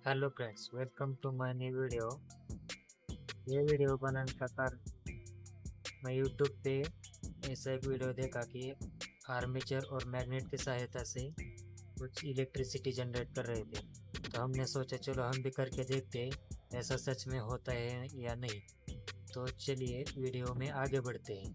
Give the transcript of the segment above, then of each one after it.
Hello friends, welcome to my new video. ये video बनाने का कारण मैं यूट्यूब पे ऐसा एक वीडियो देखा कि आर्मेचर और मैग्नेट की सहायता से कुछ इलेक्ट्रिसिटी जनरेट कर रहे थे। तो हमने सोचा चलो हम भी करके देखते हैं ऐसा सच में होता है या नहीं। तो चलिए वीडियो में आगे बढ़ते हैं।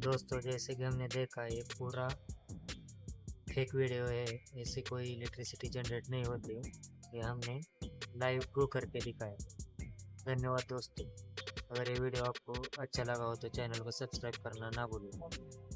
दोस्तों, जैसे कि हमने देखा ये पूरा फेक वीडियो है, ऐसे कोई इलेक्ट्रिसिटी जनरेट नहीं होती। ये हमने लाइव प्रूव करके दिखाया। धन्यवाद दोस्तों। अगर ये वीडियो आपको अच्छा लगा हो तो चैनल को सब्सक्राइब करना ना भूलें।